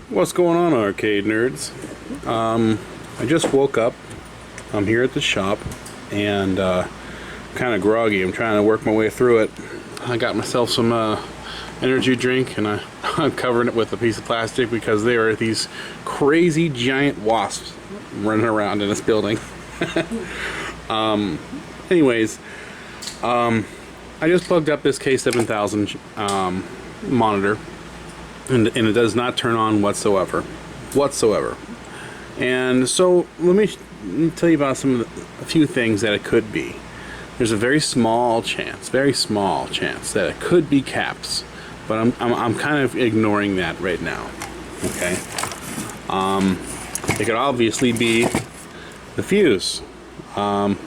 What's going on, arcade nerds? I just woke up. I'm here at the shop and kind of groggy. I'm trying to work my way through it. I got myself some energy drink and I'm covering it with a piece of plastic because there are these crazy giant wasps running around in this building. Anyways, I just plugged up this K7000 monitor. And it does not turn on whatsoever. And so let me tell you about a few things that it could be. There's a very small chance that it could be caps, but I'm kind of ignoring that right now. Okay. It could obviously be the fuse. You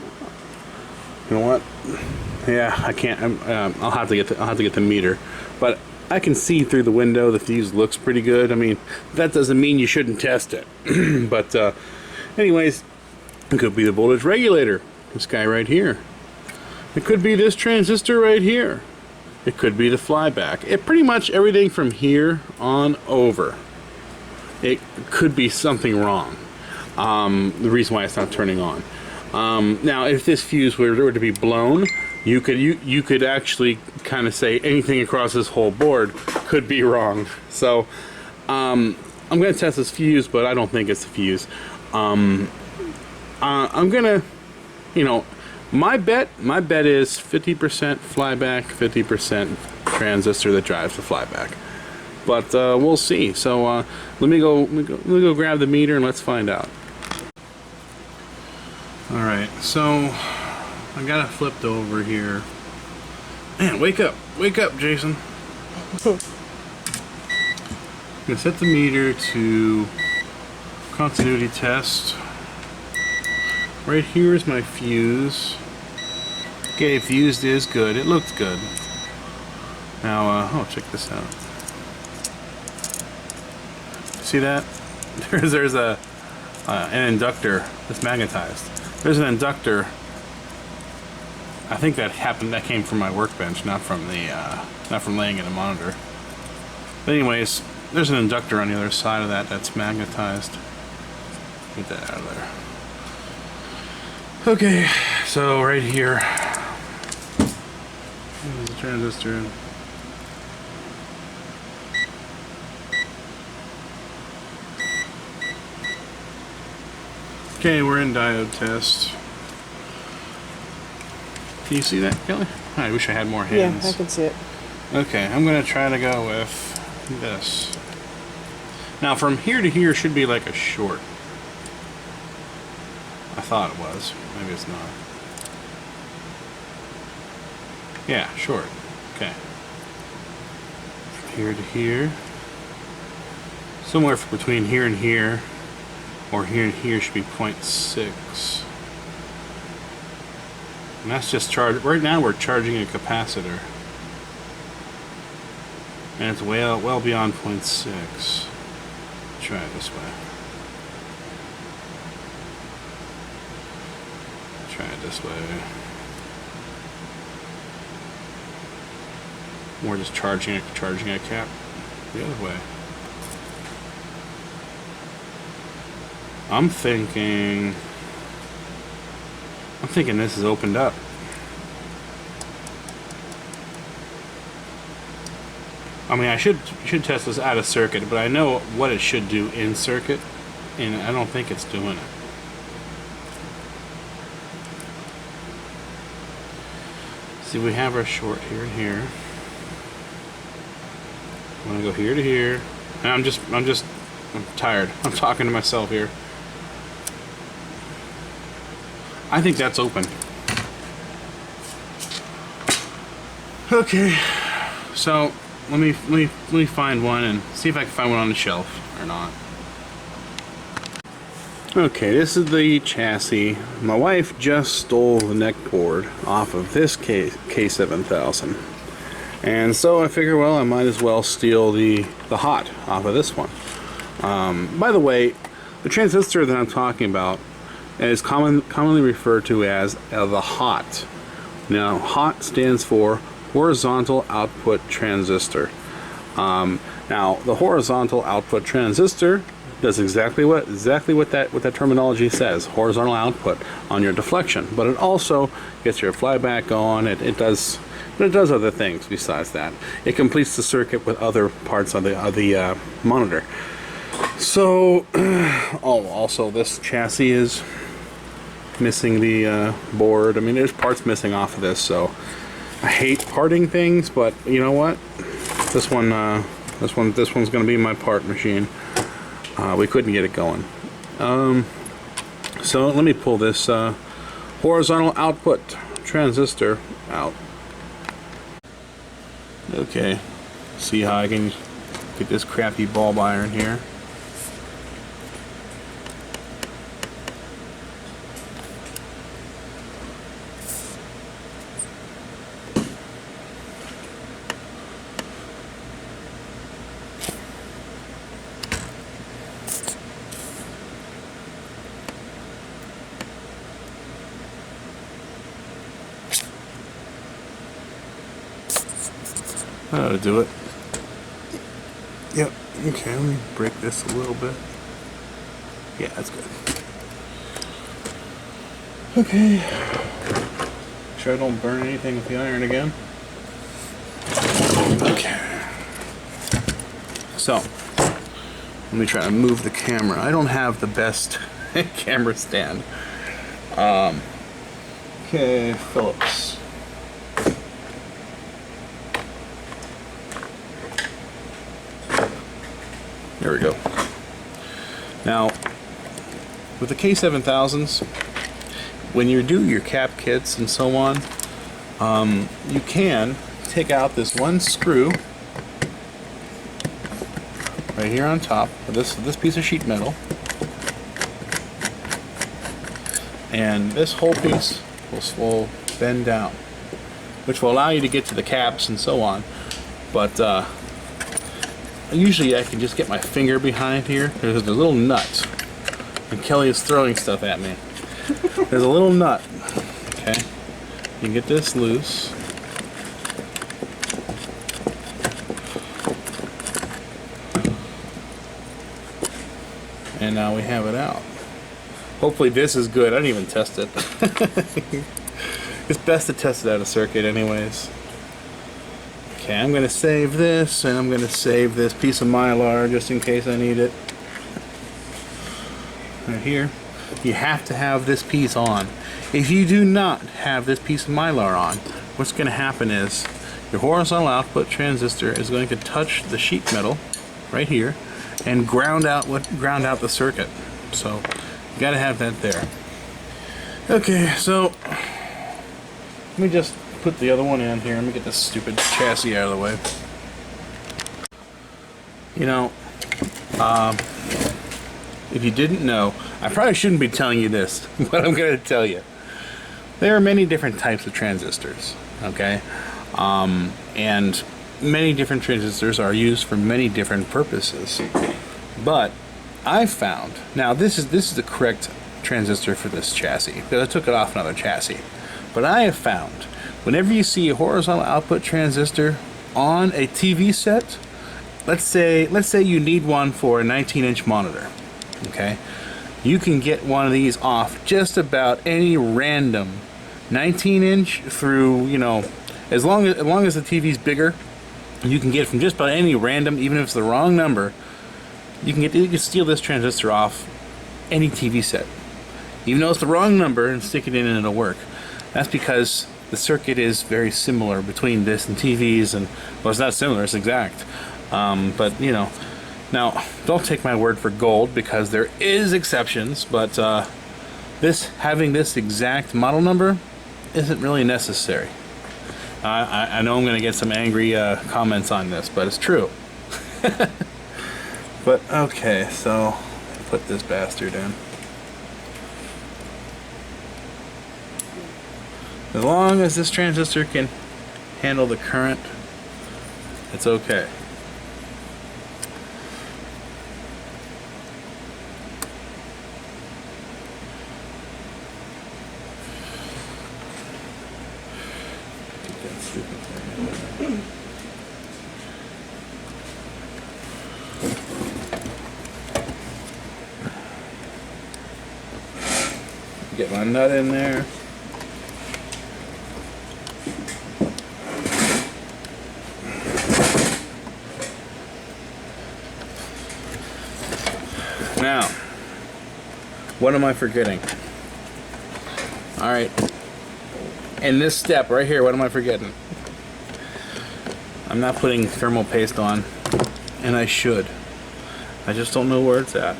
know what? Yeah, I can't. I'll have to get the meter, but I can see through the window. The fuse looks pretty good. I mean, that doesn't mean you shouldn't test it. But anyways, it could be the voltage regulator. This guy right here. It could be this transistor right here. It could be the flyback. It pretty much everything from here on over. It could be something wrong. The reason why it's not turning on. Now, if this fuse were to be blown, you could actually kind of say anything across this whole board could be wrong. So I'm going to test this fuse, but I don't think it's the fuse. I'm gonna, my bet is 50% flyback, 50% transistor that drives the flyback. But we'll see. So let me go grab the meter and let's find out. All right, so I got it flipped over here. Man, wake up, Jason. I'm gonna set the meter to continuity test. Right here is my fuse. Okay, fused is good. It looks good. Now, oh, check this out. See that? There's an inductor that's magnetized. There's an inductor. I think that came from my workbench, not from laying in a monitor. But anyways, there's an inductor on the other side of that that's magnetized. Get that out of there. Okay, so right here, there's the transistor. Okay, we're in diode test. Can you see that, Kelly? I wish I had more hands. Yeah, I can see it. Okay, I'm going to try to go with this. Now, from here to here should be like a short. I thought it was. Maybe it's not. Yeah, short. Okay. From here to here. Somewhere between here and here, or here and here should be 0.6. And that's just charged. Right now we're charging a capacitor. And it's well beyond 0.6. Try it this way. Try it this way. We're just charging a cap the other way. I'm thinking this is opened up. I mean, I should test this out of circuit, but I know what it should do in circuit, and I don't think it's doing it. See, we have our short here and here. I'm gonna go here to here. And I'm tired. I'm talking to myself here. I think that's open. Okay, so let me find one and see if I can find one on the shelf or not. Okay, this is the chassis. My wife just stole the neck board off of this K7000, and so I figure, well, I might as well steal the hot off of this one. By the way, the transistor that I'm talking about is commonly referred to as the hot. Now, hot stands for horizontal output transistor. Now the horizontal output transistor does exactly what that terminology says, horizontal output on your deflection, but it also gets your flyback going. It does other things besides that. It completes the circuit with other parts of the monitor. So, also this chassis is missing the board. I mean, there's parts missing off of this, so I hate parting things, but you know what? This one's going to be my part machine. We couldn't get it going. So let me pull this horizontal output transistor out. Okay, see how I can get this crappy ball iron here. That ought to do it. Yep. Okay, let me break this a little bit. Yeah, that's good. Okay. Make sure I don't burn anything with the iron again. Okay. So, let me try to move the camera. I don't have the best camera stand. Okay, Phillips. There we go. Now, with the K7000s, when you do your cap kits and so on, you can take out this one screw right here on top of this piece of sheet metal, and this whole piece will bend down, which will allow you to get to the caps and so on. But usually I can just get my finger behind here. There's a little nut, and Kelly is throwing stuff at me. There's a little nut. Okay, you can get this loose. And now we have it out. Hopefully this is good. I didn't even test it. It's best to test it out of circuit anyways. Okay, I'm going to save this, and I'm going to save this piece of Mylar just in case I need it. Right here. You have to have this piece on. If you do not have this piece of Mylar on, what's going to happen is your horizontal output transistor is going to touch the sheet metal right here and ground out the circuit. So you got to have that there. Okay, so let me just put the other one in here. Let me get this stupid chassis out of the way. You know, if you didn't know, I probably shouldn't be telling you this, but I'm going to tell you. There are many different types of transistors, okay? And many different transistors are used for many different purposes. But I found, now this is the correct transistor for this chassis, because I took it off another chassis. But I have found, whenever you see a horizontal output transistor on a TV set, let's say you need one for a 19-inch monitor, okay? You can get one of these off just about any random 19-inch through, you know, as long as the TV's bigger, you can get it from just about any random, even if it's the wrong number. You can steal this transistor off any TV set, even though it's the wrong number, and stick it in and it'll work. That's because the circuit is very similar between this and TVs, and well, it's not similar, it's exact. But you know, now don't take my word for gold, because there is exceptions. But having this exact model number isn't really necessary. I know I'm going to get some angry comments on this, but it's true. But okay, so put this bastard in. As long as this transistor can handle the current, it's okay. Get my nut in there. Now, what am I forgetting? All right. In this step right here, what am I forgetting? I'm not putting thermal paste on, and I should. I just don't know where it's at.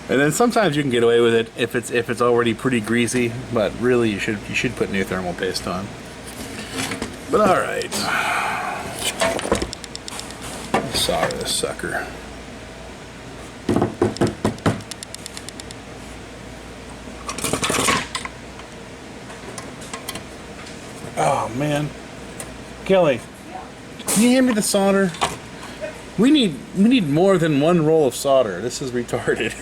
And then sometimes you can get away with it if it's already pretty greasy, but really you should put new thermal paste on. But all right. Solder this sucker. Oh man, Kelly, can you hand me the solder? We need more than one roll of solder. This is retarded.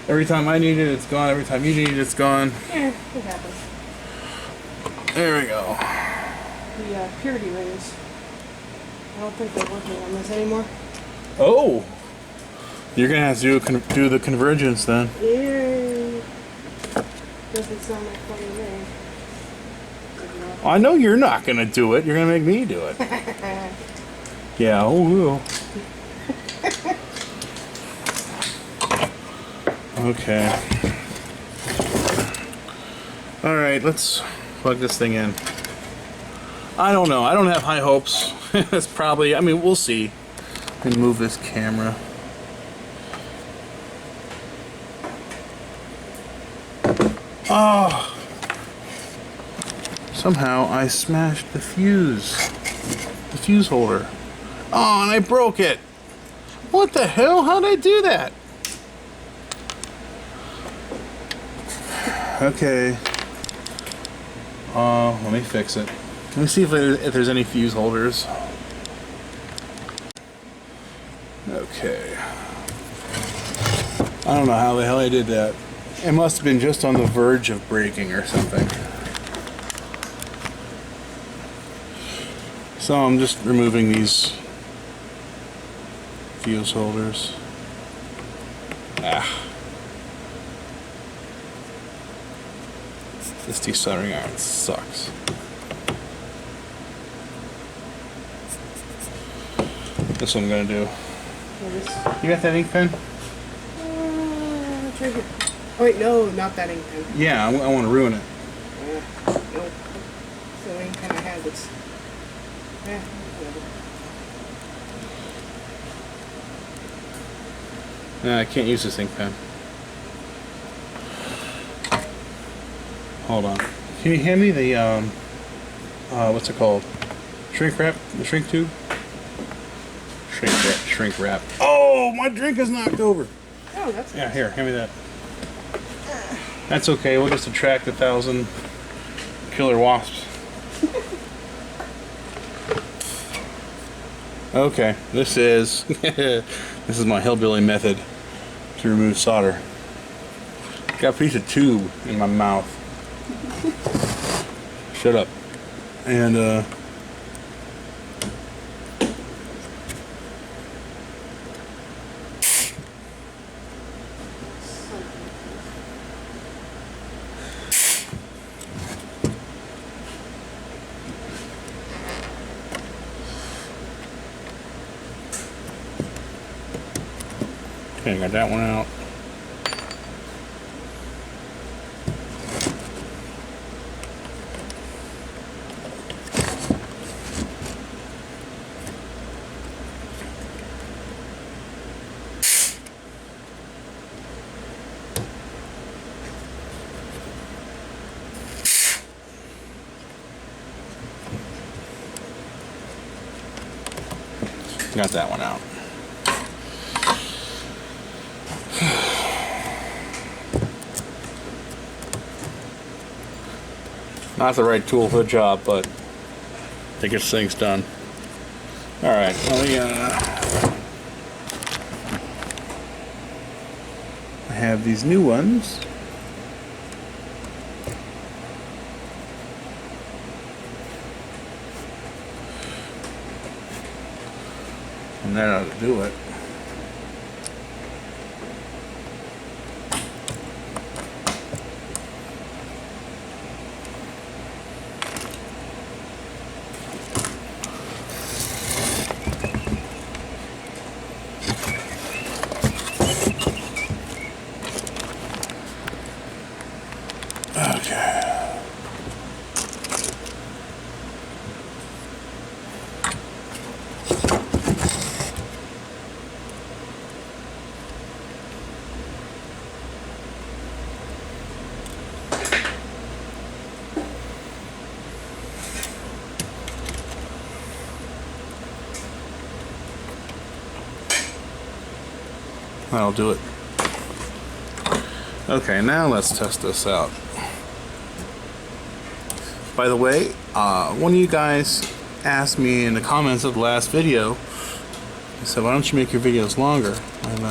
Every time I need it, it's gone. Every time you need it, it's gone. Yeah, it happens. There we go. The purity rings. I don't think they're working on this anymore. Oh, you're gonna have to do the convergence then. Yeah. Doesn't sound like fun to me. I know you're not gonna do it. You're gonna make me do it. Yeah. Oh. Okay. All right. Let's plug this thing in. I don't know. I don't have high hopes. That's probably. I mean, we'll see. Let me move this camera. Oh. Somehow I smashed the fuse holder. Oh, and I broke it. What the hell? How'd I do that? Okay. Let me fix it. Let me see if there's any fuse holders. Okay. I don't know how the hell I did that. It must have been just on the verge of breaking or something. So I'm just removing these fuse holders. This desoldering iron sucks. That's what I'm gonna do. You got that ink pen? Oh wait, no, not that ink pen. Yeah, I want to ruin it. Nope. The ink pen I have is... Yeah, whatever. Nah, I can't use this ink pen. Hold on. Can you hand me the, what's it called? Shrink wrap? The shrink tube? Shrink wrap. Oh, my drink is knocked over. Oh, that's Yeah, nice. here, hand me that. That's okay, we'll just attract 1,000 killer wasps. Okay, this is my hillbilly method to remove solder. Got a piece of tube in my mouth. Shut up. And okay, got that one out. Got that one out. Not the right tool for the job, but I think this thing's done. Alright, let me I have these new ones. And that ought to do it. That'll do it. Okay, now let's test this out. By the way, one of you guys asked me in the comments of the last video, he said, why don't you make your videos longer? And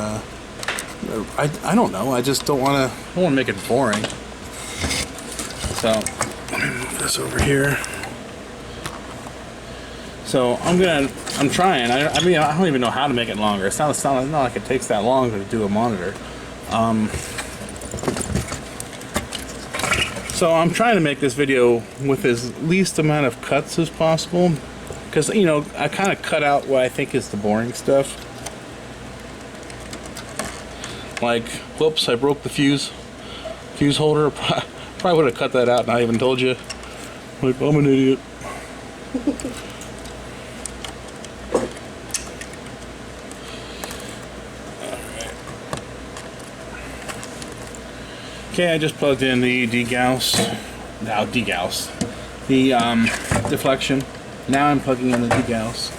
I don't know, I just don't want to make it boring. So let me move this over here. So I'm trying. I mean, I don't even know how to make it longer. It's not like it takes that long to do a monitor. So I'm trying to make this video with as least amount of cuts as possible, because you know I kind of cut out what I think is the boring stuff. Like, whoops, I broke the fuse holder. Probably would have cut that out and I even told you. Like, I'm an idiot. Okay, I just plugged in the deflection. Now I'm plugging in the degauss.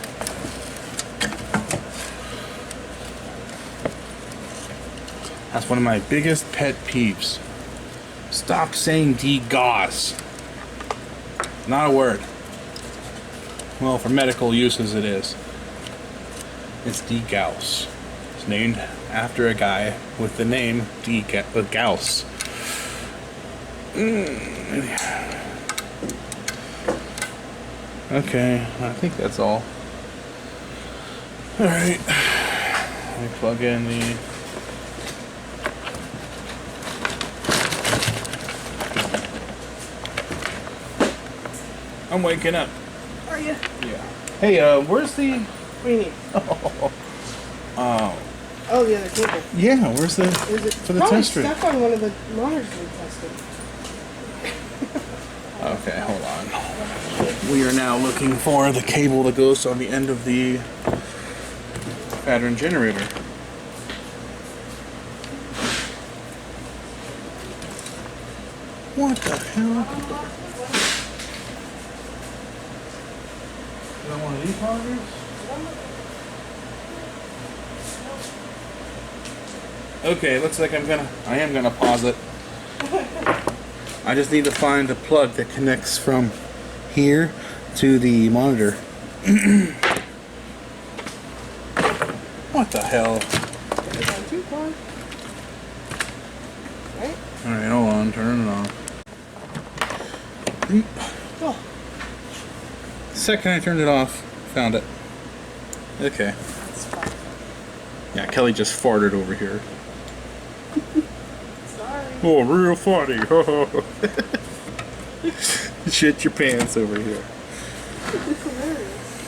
That's one of my biggest pet peeves. Stop saying degauss. Not a word. Well, for medical uses it is. It's degauss. It's named after a guy with the name Gauss. Okay, I think that's all. Alright. Let me plug in the... I'm waking up. Are you? Yeah. Hey, where's the... What do you need? Oh, the other cable. Yeah, where's the... Is it for the probably tester? stuck on one of the monitors we tested. Okay, hold on. We are now looking for the cable that goes on the end of the pattern generator. What the hell? Is that one of these monitors? Okay, looks like I am gonna pause it. I just need to find a plug that connects from here to the monitor. What the hell? Right? Alright, hold on, turn it on. Oh. Second I turned it off, found it. Okay. That's fine. Yeah, Kelly just farted over here. Sorry. Oh, real funny. Shit your pants over here. It's hilarious.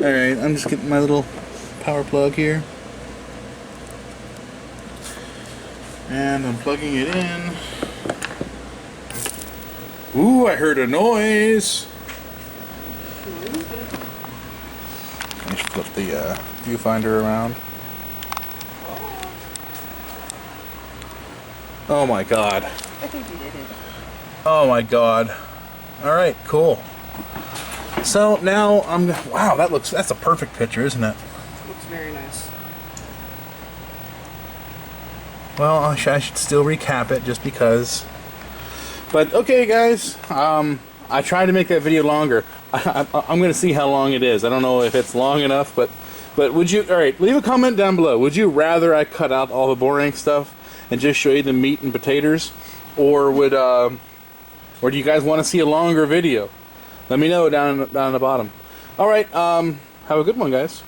Alright, I'm just getting my little power plug here. And I'm plugging it in. Ooh, I heard a noise. Let me flip the viewfinder around. Oh my god. I think you did it. Oh my god. Alright, cool. So now wow, that's a perfect picture, isn't it? Looks very nice. Well, I should still recap it just because. But okay, guys, I tried to make that video longer. I'm going to see how long it is. I don't know if it's long enough, but would you? All right, leave a comment down below. Would you rather I cut out all the boring stuff and just show you the meat and potatoes, or do you guys want to see a longer video? Let me know down the bottom. All right, have a good one, guys.